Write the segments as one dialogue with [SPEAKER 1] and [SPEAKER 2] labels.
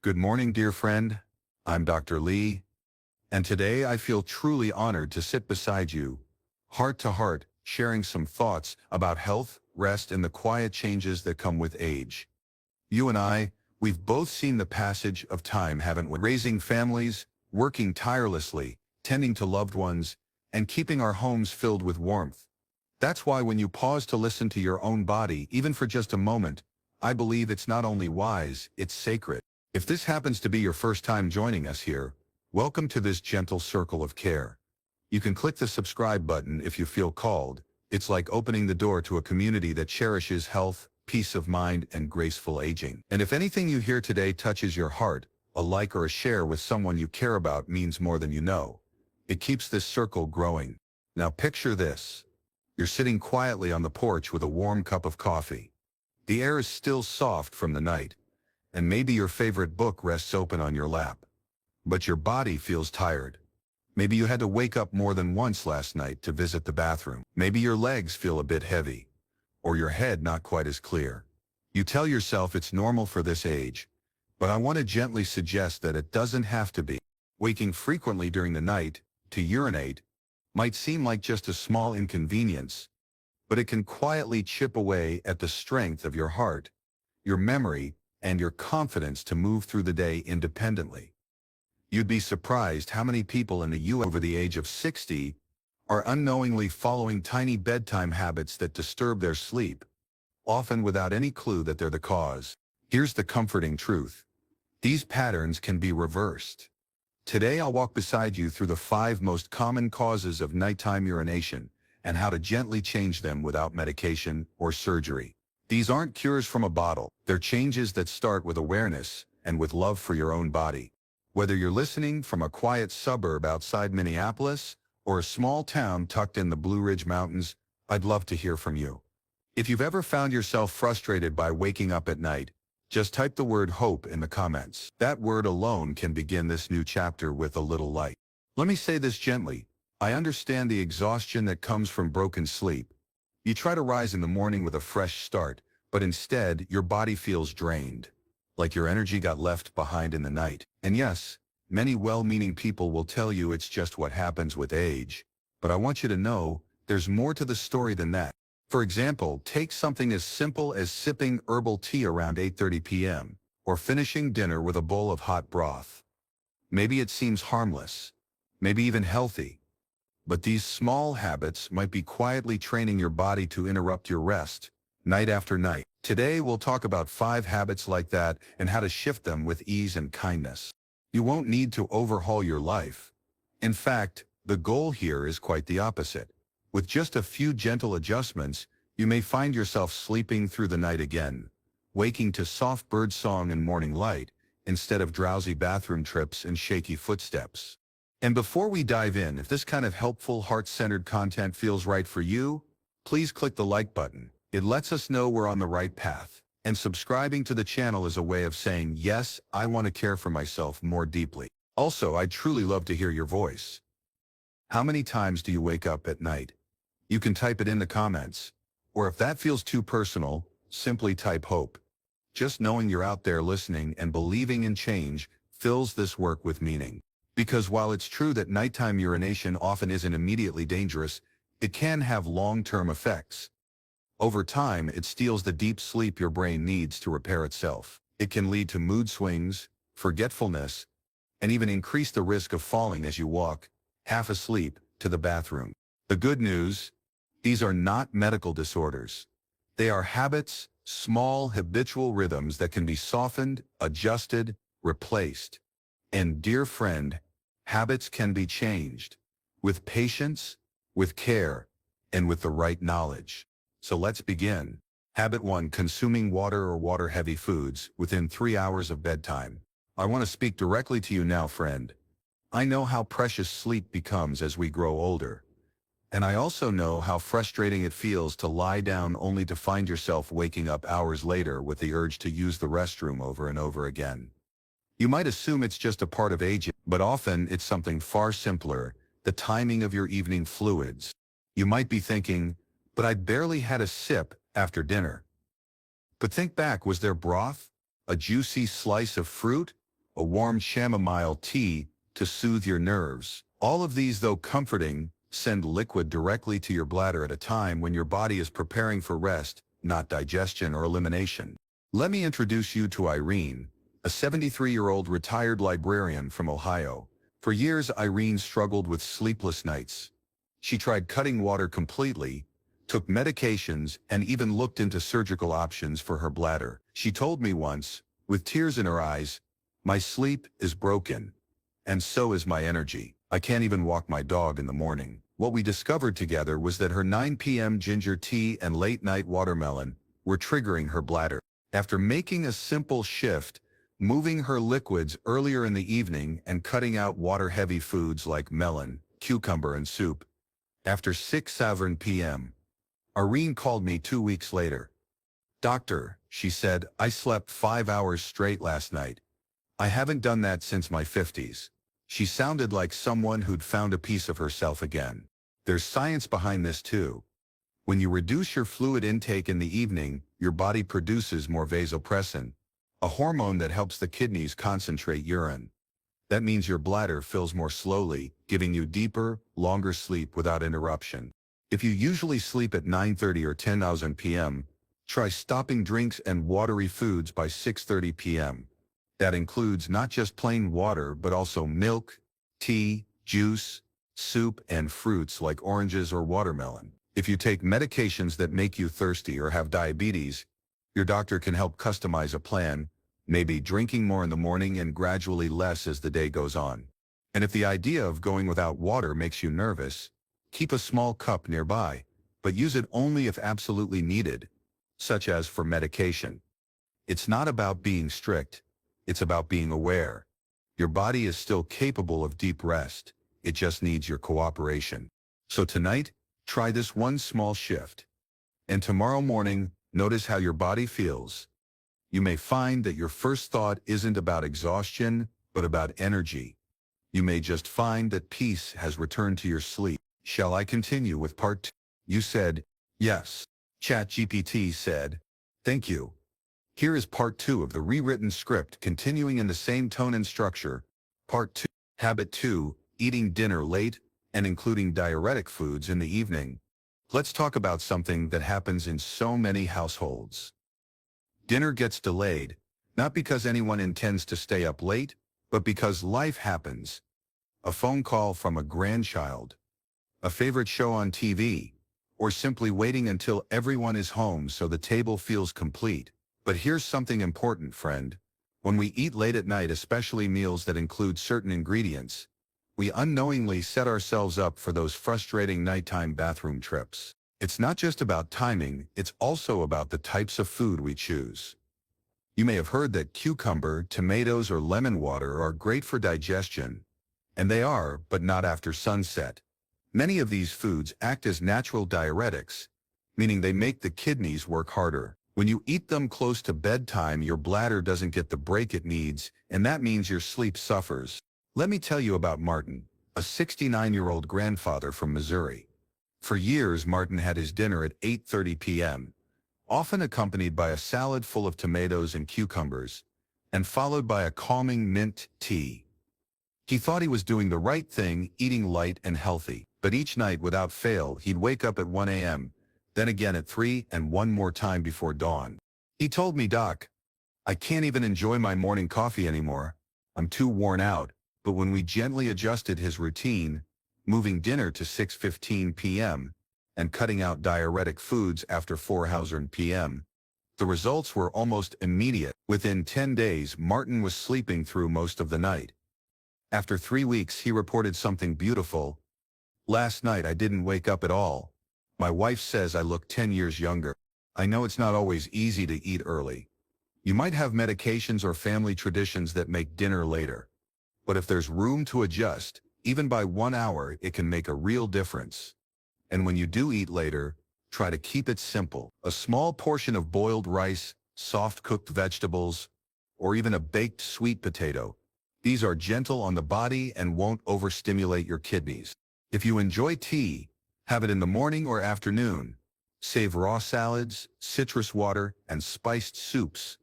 [SPEAKER 1] Good morning, dear friend. I'm Dr. Lee, and today I feel truly honored to sit beside you, heart to heart, sharing some thoughts about health, rest, and the quiet changes that come with age. You and I, we've both seen the passage of time, haven't we? Raising families, working tirelessly, tending to loved ones, and keeping our homes filled with warmth. That's why when you pause to listen to your own body, even for just a moment, I believe it's not only wise, it's sacred. If this happens to be your first time joining us here, welcome to this gentle circle of care. You can click the subscribe button if you feel called. It's like opening the door to a community that cherishes health, peace of mind, and graceful aging. And if anything you hear today touches your heart, a like or a share with someone you care about means more than you know. It keeps this circle growing. Now picture this. You're sitting quietly on the porch with a warm cup of coffee. The air is still soft from the night, and maybe your favorite book rests open on your lap. But your body feels tired. Maybe you had to wake up more than once last night to visit the bathroom. Maybe your legs feel a bit heavy, or your head not quite as clear. You tell yourself it's normal for this age, but I want to gently suggest that it doesn't have to be. Waking frequently during the night to urinate might seem like just a small inconvenience, but it can quietly chip away at the strength of your heart, your memory, and your confidence to move through the day independently. You'd be surprised how many people in the U.S. over the age of 60 are unknowingly following tiny bedtime habits that disturb their sleep, often without any clue that they're the cause. Here's the comforting truth. These patterns can be reversed. Today I'll walk beside you through the 5 most common causes of nighttime urination and how to gently change them without medication or surgery. These aren't cures from a bottle. They're changes that start with awareness and with love for your own body. Whether you're listening from a quiet suburb outside Minneapolis or a small town tucked in the Blue Ridge Mountains, I'd love to hear from you. If you've ever found yourself frustrated by waking up at night, just type the word hope in the comments. That word alone can begin this new chapter with a little light. Let me say this gently. I understand the exhaustion that comes from broken sleep. You try to rise in the morning with a fresh start, but instead your body feels drained, like your energy got left behind in the night. And yes, many well-meaning people will tell you it's just what happens with age, but I want you to know there's more to the story than that. For example, take something as simple as sipping herbal tea around 8:30 p.m. or finishing dinner with a bowl of hot broth. Maybe it seems harmless, maybe even healthy, but these small habits might be quietly training your body to interrupt your rest, night after night. Today we'll talk about 5 habits like that and how to shift them with ease and kindness. You won't need to overhaul your life. In fact, the goal here is quite the opposite. With just a few gentle adjustments, you may find yourself sleeping through the night again, waking to soft bird song and morning light, instead of drowsy bathroom trips and shaky footsteps. And before we dive in, if this kind of helpful, heart-centered content feels right for you, please click the like button. It lets us know we're on the right path. And subscribing to the channel is a way of saying, yes, I want to care for myself more deeply. Also, I'd truly love to hear your voice. How many times do you wake up at night? You can type it in the comments. Or if that feels too personal, simply type hope. Just knowing you're out there listening and believing in change fills this work with meaning. Because while it's true that nighttime urination often isn't immediately dangerous, it can have long-term effects. Over time, it steals the deep sleep your brain needs to repair itself. It can lead to mood swings, forgetfulness, and even increase the risk of falling as you walk, half asleep, to the bathroom. The good news, these are not medical disorders. They are habits, small habitual rhythms that can be softened, adjusted, replaced. And dear friend, habits can be changed with patience, with care, and with the right knowledge. So let's begin. Habit 1. Consuming water or water-heavy foods within 3 hours of bedtime. I want to speak directly to you now, friend. I know how precious sleep becomes as we grow older. And I also know how frustrating it feels to lie down only to find yourself waking up hours later with the urge to use the restroom over and over again. You might assume it's just a part of aging, but often it's something far simpler, the timing of your evening fluids. You might be thinking, but I barely had a sip after dinner. But think back, was there broth? A juicy slice of fruit? a warm chamomile tea to soothe your nerves. All of these, though comforting, send liquid directly to your bladder at a time when your body is preparing for rest, not digestion or elimination. Let me introduce you to Irene, a 73-year-old retired librarian from Ohio. For years, Irene struggled with sleepless nights. She tried cutting water completely, took medications, and even looked into surgical options for her bladder. She told me once, with tears in her eyes, "My sleep is broken, and so is my energy. I can't even walk my dog in the morning." What we discovered together was that her 9 p.m. ginger tea and late-night watermelon were triggering her bladder. After making a simple shift, moving her liquids earlier in the evening and cutting out water-heavy foods like melon, cucumber, and soup, after 6:07 p.m., Irene called me 2 weeks later. "Doctor," she said, "I slept 5 hours straight last night. I haven't done that since my 50s. She sounded like someone who'd found a piece of herself again. There's science behind this too. When you reduce your fluid intake in the evening, your body produces more vasopressin, a hormone that helps the kidneys concentrate urine. That means your bladder fills more slowly, giving you deeper, longer sleep without interruption. If you usually sleep at 9:30 or 10:00 p.m., try stopping drinks and watery foods by 6:30 p.m. That includes not just plain water but also milk, tea, juice, soup, and fruits like oranges or watermelon. If you take medications that make you thirsty or have diabetes, your doctor can help customize a plan, maybe drinking more in the morning and gradually less as the day goes on. And if the idea of going without water makes you nervous, keep a small cup nearby, but use it only if absolutely needed, such as for medication. It's not about being strict. It's about being aware. Your body is still capable of deep rest. It just needs your cooperation. So tonight, try this one small shift. And tomorrow morning, notice how your body feels. You may find that your first thought isn't about exhaustion, but about energy. You may just find that peace has returned to your sleep. Shall I continue with part 2? You said, yes. ChatGPT said, thank you. Here is part 2 of the rewritten script, continuing in the same tone and structure. Part 2. Habit 2, eating dinner late and including diuretic foods in the evening. Let's talk about something that happens in so many households. Dinner gets delayed, not because anyone intends to stay up late, but because life happens. A phone call from a grandchild, a favorite show on TV, or simply waiting until everyone is home so the table feels complete. But here's something important, friend. When we eat late at night, especially meals that include certain ingredients, we unknowingly set ourselves up for those frustrating nighttime bathroom trips. It's not just about timing, it's also about the types of food we choose. You may have heard that cucumber, tomatoes, or lemon water are great for digestion, and they are, but not after sunset. Many of these foods act as natural diuretics, meaning they make the kidneys work harder. When you eat them close to bedtime, your bladder doesn't get the break it needs, and that means your sleep suffers. Let me tell you about Martin, a 69-year-old grandfather from Missouri. For years, Martin had his dinner at 8:30 p.m., often accompanied by a salad full of tomatoes and cucumbers, and followed by a calming mint tea. He thought he was doing the right thing, eating light and healthy, but each night without fail, he'd wake up at 1 a.m., then again at 3 and one more time before dawn. He told me, "Doc, I can't even enjoy my morning coffee anymore. I'm too worn out." But when we gently adjusted his routine, moving dinner to 6:15 p.m. and cutting out diuretic foods after 4:00 p.m., the results were almost immediate. Within 10 days, Martin was sleeping through most of the night. After 3 weeks, he reported something beautiful. "Last night I didn't wake up at all. My wife says I look 10 years younger." I know it's not always easy to eat early. You might have medications or family traditions that make dinner later. But if there's room to adjust, even by 1 hour, it can make a real difference. And when you do eat later, try to keep it simple. A small portion of boiled rice, soft-cooked vegetables, or even a baked sweet potato. These are gentle on the body and won't overstimulate your kidneys. If you enjoy tea, have it in the morning or afternoon. Save raw salads, citrus water, and spiced soups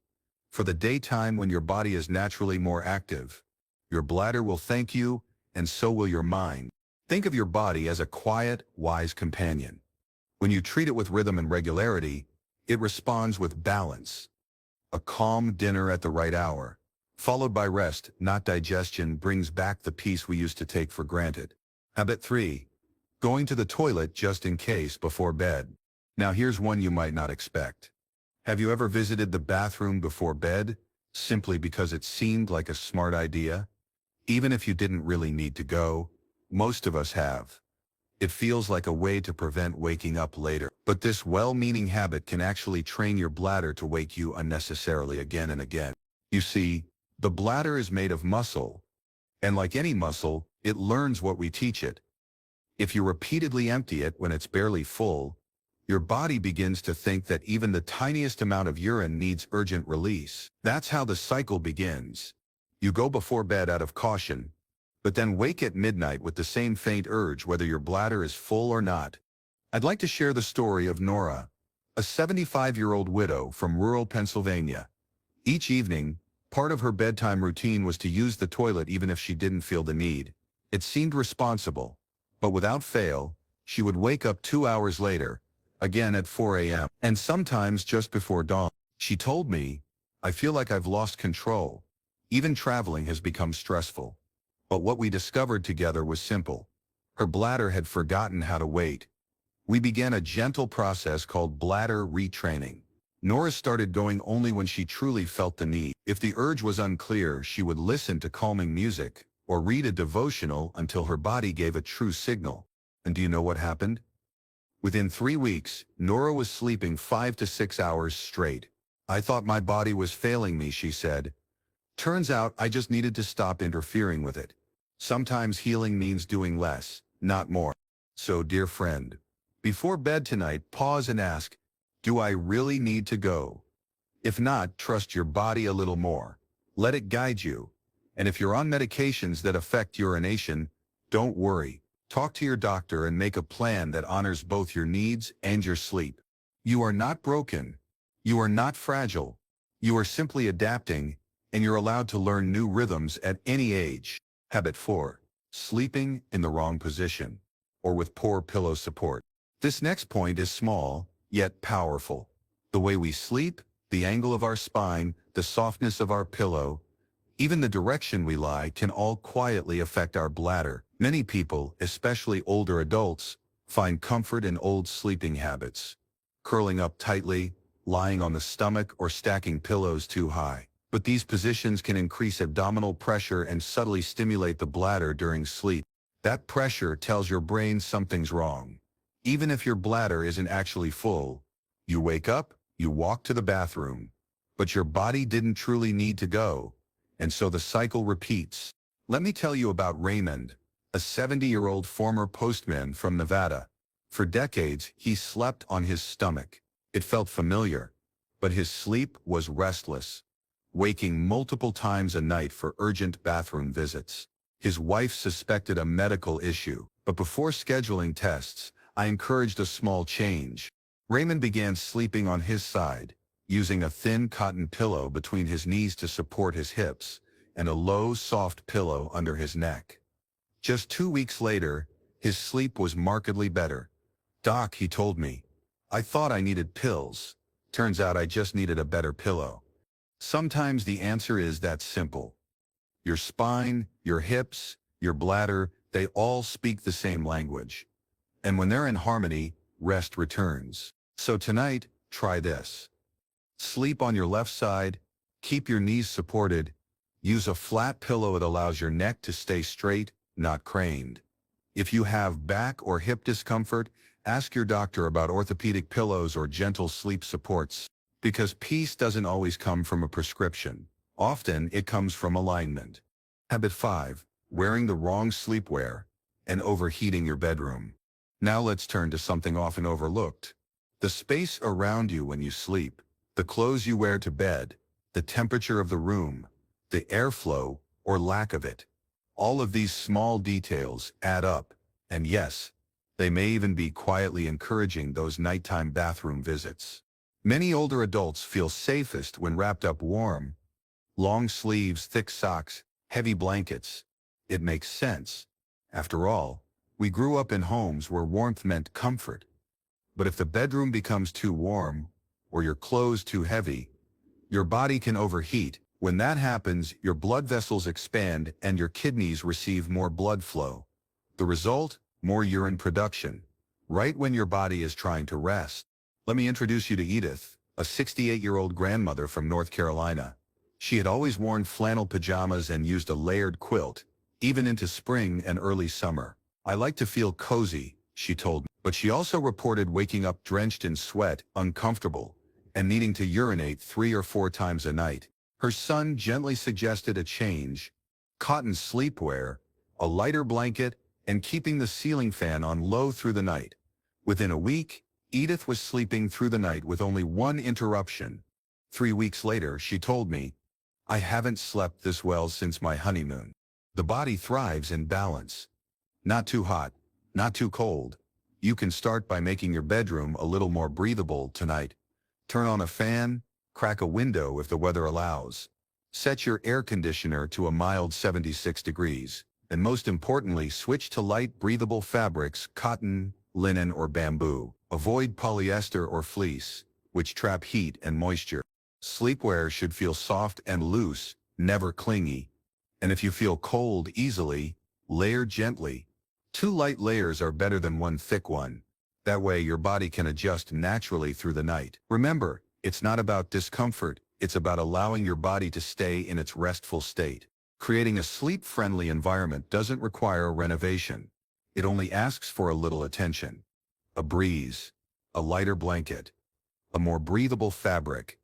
[SPEAKER 1] For the daytime when your body is naturally more active, your bladder will thank you, and so will your mind. Think of your body as a quiet, wise companion. When you treat it with rhythm and regularity, it responds with balance. A calm dinner at the right hour, followed by rest, not digestion, brings back the peace we used to take for granted. Habit 3. Going to the toilet just in case before bed. Now here's one you might not expect. Have you ever visited the bathroom before bed, simply because it seemed like a smart idea? Even if you didn't really need to go, most of us have. It feels like a way to prevent waking up later. But this well-meaning habit can actually train your bladder to wake you unnecessarily again and again. You see, the bladder is made of muscle, and like any muscle, it learns what we teach it. If you repeatedly empty it when it's barely full, your body begins to think that even the tiniest amount of urine needs urgent release. That's how the cycle begins. You go before bed out of caution, but then wake at midnight with the same faint urge whether your bladder is full or not. I'd like to share the story of Nora, a 75-year-old widow from rural Pennsylvania. Each evening, part of her bedtime routine was to use the toilet even if she didn't feel the need. It seemed responsible, but without fail, she would wake up 2 hours later, again at 4 a.m., and sometimes just before dawn. She told me, "I feel like I've lost control. Even traveling has become stressful." But what we discovered together was simple. Her bladder had forgotten how to wait. We began a gentle process called bladder retraining. Nora started going only when she truly felt the need. If the urge was unclear, she would listen to calming music or read a devotional until her body gave a true signal. And do you know what happened? Within 3 weeks, Nora was sleeping 5 to 6 hours straight. "I thought my body was failing me," she said. "Turns out I just needed to stop interfering with it." Sometimes healing means doing less, not more. So, dear friend, before bed tonight, pause and ask, do I really need to go? If not, trust your body a little more. Let it guide you. And if you're on medications that affect urination, don't worry. Talk to your doctor and make a plan that honors both your needs and your sleep. You are not broken. You are not fragile. You are simply adapting, and you're allowed to learn new rhythms at any age. Habit 4. Sleeping in the wrong position, or with poor pillow support. This next point is small, yet powerful. The way we sleep, the angle of our spine, the softness of our pillow, even the direction we lie can all quietly affect our bladder. Many people, especially older adults, find comfort in old sleeping habits. Curling up tightly, lying on the stomach, or stacking pillows too high. But these positions can increase abdominal pressure and subtly stimulate the bladder during sleep. That pressure tells your brain something's wrong. Even if your bladder isn't actually full, you wake up, you walk to the bathroom, but your body didn't truly need to go, and so the cycle repeats. Let me tell you about Raymond, a 70-year-old former postman from Nevada. For decades, he slept on his stomach. It felt familiar, but his sleep was restless, waking multiple times a night for urgent bathroom visits. His wife suspected a medical issue, but before scheduling tests, I encouraged a small change. Raymond began sleeping on his side, using a thin cotton pillow between his knees to support his hips, and a low, soft pillow under his neck. Just 2 weeks later, his sleep was markedly better. "Doc," he told me, "I thought I needed pills. Turns out I just needed a better pillow." Sometimes the answer is that simple. Your spine, your hips, your bladder, they all speak the same language. And when they're in harmony, rest returns. So tonight, try this. Sleep on your left side, keep your knees supported, use a flat pillow that allows your neck to stay straight, not craned. If you have back or hip discomfort, ask your doctor about orthopedic pillows or gentle sleep supports, because peace doesn't always come from a prescription. Often it comes from alignment. Habit 5. Wearing the wrong sleepwear and overheating your bedroom. Now let's turn to something often overlooked. The space around you when you sleep, the clothes you wear to bed, the temperature of the room, the airflow or lack of it. All of these small details add up, and yes, they may even be quietly encouraging those nighttime bathroom visits. Many older adults feel safest when wrapped up warm. Long sleeves, thick socks, heavy blankets. It makes sense. After all, we grew up in homes where warmth meant comfort. But if the bedroom becomes too warm, or your clothes too heavy, your body can overheat. When that happens, your blood vessels expand and your kidneys receive more blood flow. The result? More urine production. Right when your body is trying to rest. Let me introduce you to Edith, a 68-year-old grandmother from North Carolina. She had always worn flannel pajamas and used a layered quilt, even into spring and early summer. "I like to feel cozy," she told me, but she also reported waking up drenched in sweat, uncomfortable, and needing to urinate 3 or 4 times a night. Her son gently suggested a change: cotton sleepwear, a lighter blanket, and keeping the ceiling fan on low through the night. Within a week, Edith was sleeping through the night with only one interruption. 3 weeks later, she told me, "I haven't slept this well since my honeymoon." The body thrives in balance. Not too hot, not too cold. You can start by making your bedroom a little more breathable tonight. Turn on a fan, crack a window if the weather allows. Set your air conditioner to a mild 76 degrees. And most importantly, switch to light, breathable fabrics, cotton, linen, or bamboo. Avoid polyester or fleece, which trap heat and moisture. Sleepwear should feel soft and loose, never clingy. And if you feel cold easily, layer gently. 2 light layers are better than 1 thick one. That way your body can adjust naturally through the night. Remember, it's not about discomfort, it's about allowing your body to stay in its restful state. Creating a sleep-friendly environment doesn't require a renovation. It only asks for a little attention. A breeze, a lighter blanket, a more breathable fabric.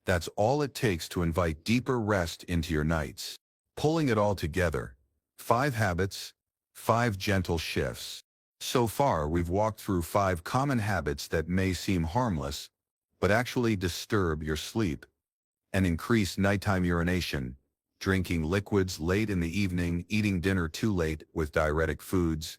[SPEAKER 1] That's all it takes to invite deeper rest into your nights. Pulling it all together. 5 habits, 5 gentle shifts. So far, we've walked through 5 common habits that may seem harmless, but actually disturb your sleep. And increase nighttime urination, drinking liquids late in the evening, eating dinner too late with diuretic foods,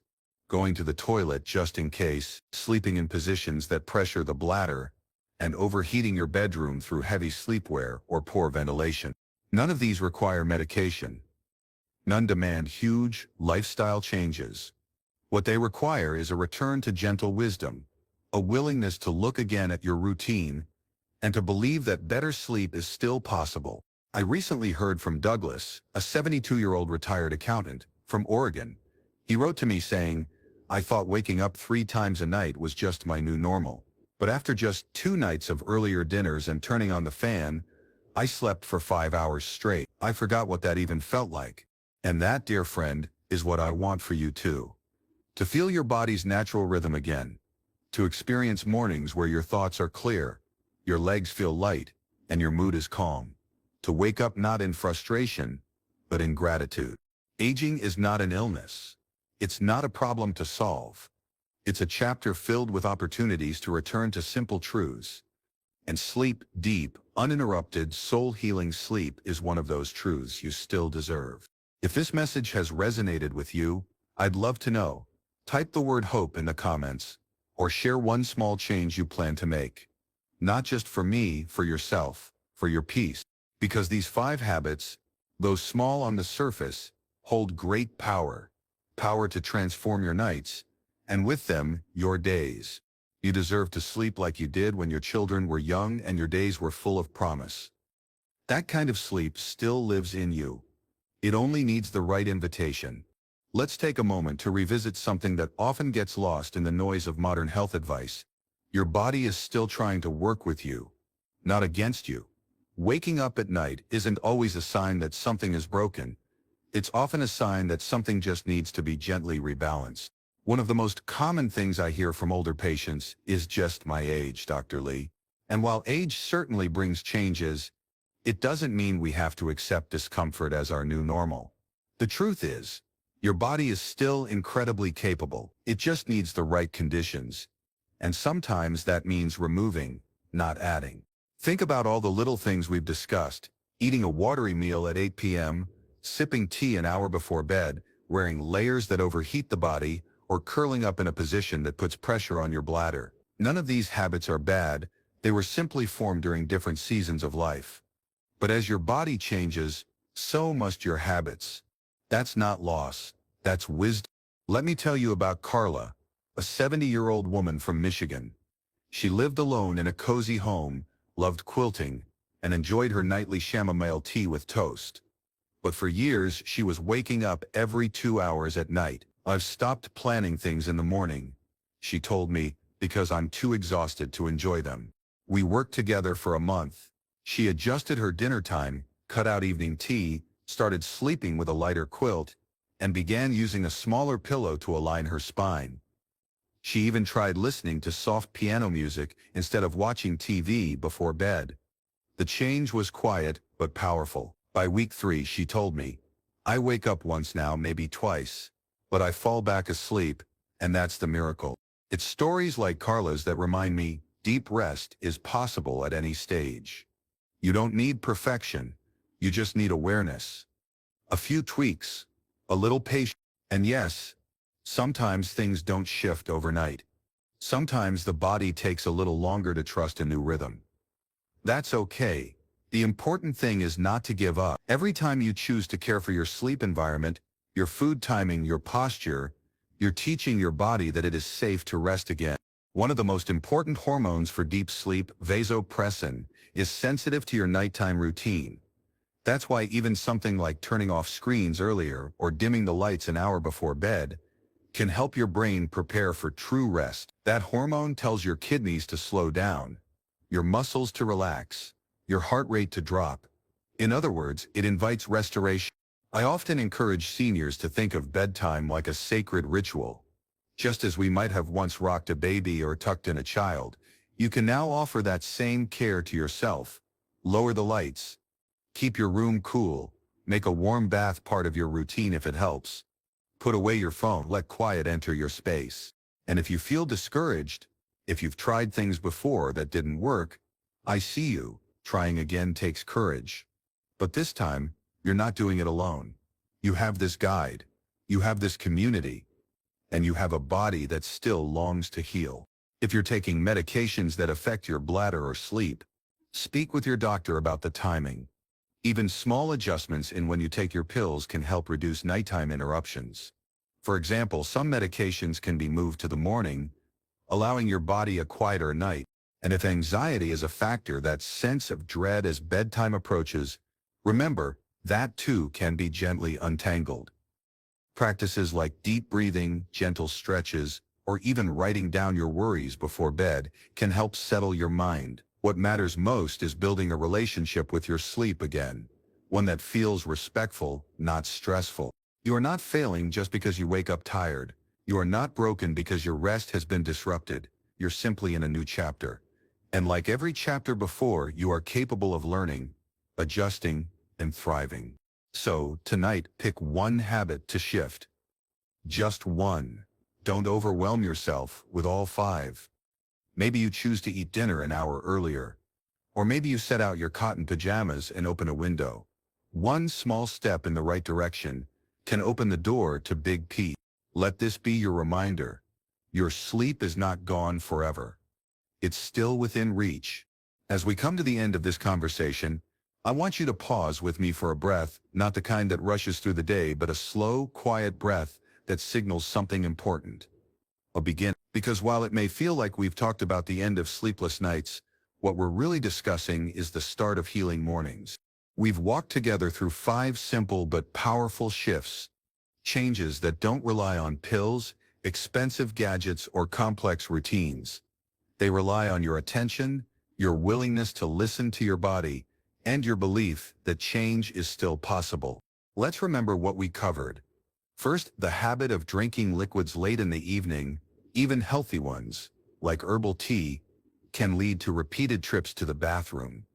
[SPEAKER 1] going to the toilet just in case, sleeping in positions that pressure the bladder, and overheating your bedroom through heavy sleepwear or poor ventilation. None of these require medication. None demand huge lifestyle changes. What they require is a return to gentle wisdom, a willingness to look again at your routine, and to believe that better sleep is still possible. I recently heard from Douglas, a 72-year-old retired accountant from Oregon. He wrote to me saying, "I thought waking up 3 times a night was just my new normal. But after just 2 nights of earlier dinners and turning on the fan, I slept for 5 hours straight. I forgot what that even felt like." And that, dear friend, is what I want for you too. To feel your body's natural rhythm again. To experience mornings where your thoughts are clear, your legs feel light, and your mood is calm. To wake up not in frustration, but in gratitude. Aging is not an illness. It's not a problem to solve. It's a chapter filled with opportunities to return to simple truths. And sleep, deep, uninterrupted, soul-healing sleep is one of those truths you still deserve. If this message has resonated with you, I'd love to know. Type the word HOPE in the comments, or share one small change you plan to make. Not just for me, for yourself, for your peace. Because these 5 habits, though small on the surface, hold great power. Power to transform your nights, and with them, your days. You deserve to sleep like you did when your children were young and your days were full of promise. That kind of sleep still lives in you. It only needs the right invitation. Let's take a moment to revisit something that often gets lost in the noise of modern health advice. Your body is still trying to work with you, not against you. Waking up at night isn't always a sign that something is broken. It's often a sign that something just needs to be gently rebalanced. One of the most common things I hear from older patients is "just my age, Dr. Lee." And while age certainly brings changes, it doesn't mean we have to accept discomfort as our new normal. The truth is, your body is still incredibly capable. It just needs the right conditions. And sometimes that means removing, not adding. Think about all the little things we've discussed: eating a watery meal at 8 p.m., sipping tea an hour before bed, wearing layers that overheat the body, or curling up in a position that puts pressure on your bladder. None of these habits are bad, They were simply formed during different seasons of life. But as your body changes, so must your habits. That's not loss, that's wisdom. Let me tell you about Carla, a 70-year-old woman from Michigan. She lived alone in a cozy home, loved quilting, and enjoyed her nightly chamomile tea with toast. But for years, she was waking up every 2 hours at night. "I've stopped planning things in the morning," she told me, "because I'm too exhausted to enjoy them." We worked together for a month. She adjusted her dinner time, cut out evening tea, started sleeping with a lighter quilt, and began using a smaller pillow to align her spine. She even tried listening to soft piano music instead of watching TV before bed. The change was quiet but powerful. By week 3, she told me, "I wake up once now, maybe twice, but I fall back asleep, and that's the miracle." It's stories like Carla's that remind me deep rest is possible at any stage. You don't need perfection, you just need awareness. A few tweaks, a little patience, and yes, sometimes things don't shift overnight. Sometimes the body takes a little longer to trust a new rhythm. That's okay. The important thing is not to give up. Every time you choose to care for your sleep environment, your food timing, your posture, you're teaching your body that it is safe to rest again. One of the most important hormones for deep sleep, vasopressin, is sensitive to your nighttime routine. That's why even something like turning off screens earlier or dimming the lights an hour before bed can help your brain prepare for true rest. That hormone tells your kidneys to slow down, your muscles to relax, your heart rate to drop. In other words, it invites restoration. I often encourage seniors to think of bedtime like a sacred ritual. Just as we might have once rocked a baby or tucked in a child, you can now offer that same care to yourself. Lower the lights. Keep your room cool. Make a warm bath part of your routine if it helps. Put away your phone. Let quiet enter your space. And if you feel discouraged, if you've tried things before that didn't work, I see you. Trying again takes courage. But this time, you're not doing it alone. You have this guide. You have this community. And you have a body that still longs to heal. If you're taking medications that affect your bladder or sleep, speak with your doctor about the timing. Even small adjustments in when you take your pills can help reduce nighttime interruptions. For example, some medications can be moved to the morning, allowing your body a quieter night. And if anxiety is a factor, that sense of dread as bedtime approaches, remember, that too can be gently untangled. Practices like deep breathing, gentle stretches, or even writing down your worries before bed can help settle your mind. What matters most is building a relationship with your sleep again, one that feels respectful, not stressful. You are not failing just because you wake up tired. You are not broken because your rest has been disrupted. You're simply in a new chapter. And like every chapter before, you are capable of learning, adjusting, and thriving. So, tonight, pick one habit to shift. Just one. Don't overwhelm yourself with all 5. Maybe you choose to eat dinner an hour earlier. Or maybe you set out your cotton pajamas and open a window. One small step in the right direction can open the door to big peace. Let this be your reminder. Your sleep is not gone forever. It's still within reach. As we come to the end of this conversation, I want you to pause with me for a breath, not the kind that rushes through the day, but a slow, quiet breath that signals something important. A begin. Because while it may feel like we've talked about the end of sleepless nights, what we're really discussing is the start of healing mornings. We've walked together through 5 simple but powerful shifts, changes that don't rely on pills, expensive gadgets, or complex routines. They rely on your attention, your willingness to listen to your body, and your belief that change is still possible. Let's remember what we covered. First, the habit of drinking liquids late in the evening, even healthy ones, like herbal tea, can lead to repeated trips to the bathroom.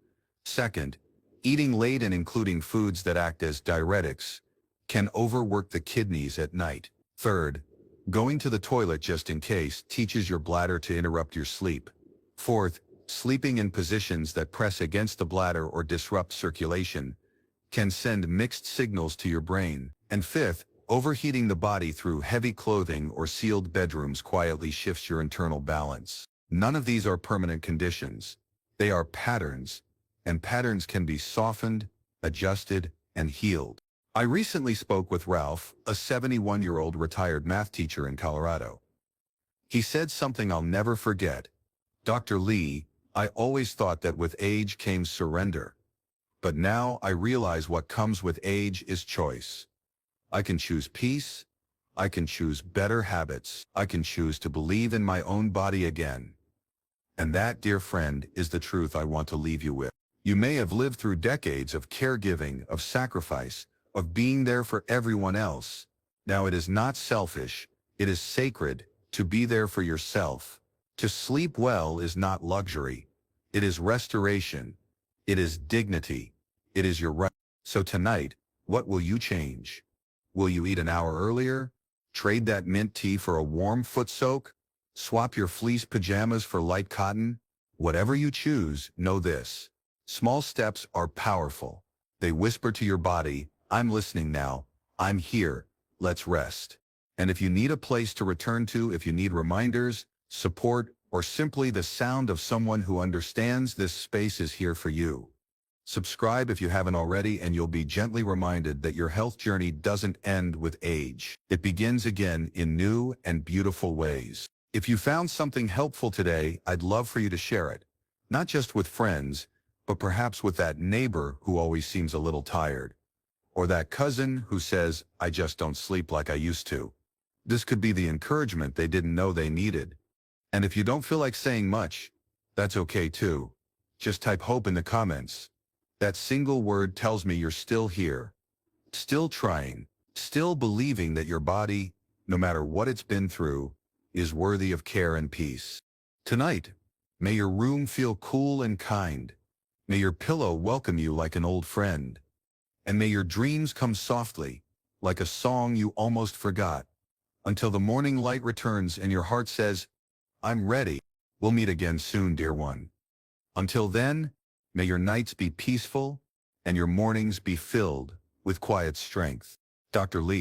[SPEAKER 1] Second, eating late and including foods that act as diuretics can overwork the kidneys at night. Third, going to the toilet just in case teaches your bladder to interrupt your sleep. Fourth, sleeping in positions that press against the bladder or disrupt circulation can send mixed signals to your brain. And fifth, overheating the body through heavy clothing or sealed bedrooms quietly shifts your internal balance. None of these are permanent conditions. They are patterns, and patterns can be softened, adjusted, and healed. I recently spoke with Ralph, a 71-year-old retired math teacher in Colorado. He said something I'll never forget. Dr. Lee, I always thought that with age came surrender. But now I realize what comes with age is choice. I can choose peace. I can choose better habits. I can choose to believe in my own body again. And that, dear friend, is the truth I want to leave you with. You may have lived through decades of caregiving, of sacrifice, of being there for everyone else. Now it is not selfish, it is sacred to be there for yourself. To sleep well is not luxury. It is restoration. It is dignity. It is your right. So tonight, what will you change? Will you eat an hour earlier? Trade that mint tea for a warm foot soak? Swap your fleece pajamas for light cotton? Whatever you choose, know this. Small steps are powerful. They whisper to your body, I'm listening now. I'm here. Let's rest. And if you need a place to return to, if you need reminders, support, or simply the sound of someone who understands, this space is here for you. Subscribe if you haven't already, and you'll be gently reminded that your health journey doesn't end with age. It begins again in new and beautiful ways. If you found something helpful today, I'd love for you to share it. Not just with friends, but perhaps with that neighbor who always seems a little tired. Or that cousin who says, I just don't sleep like I used to. This could be the encouragement they didn't know they needed. And if you don't feel like saying much, that's okay too. Just type hope in the comments. That single word tells me you're still here, still trying, still believing that your body, no matter what it's been through, is worthy of care and peace. Tonight, may your room feel cool and kind. May your pillow welcome you like an old friend. And may your dreams come softly, like a song you almost forgot, until the morning light returns and your heart says, I'm ready. We'll meet again soon, dear one. Until then, may your nights be peaceful and your mornings be filled with quiet strength. Dr. Lee.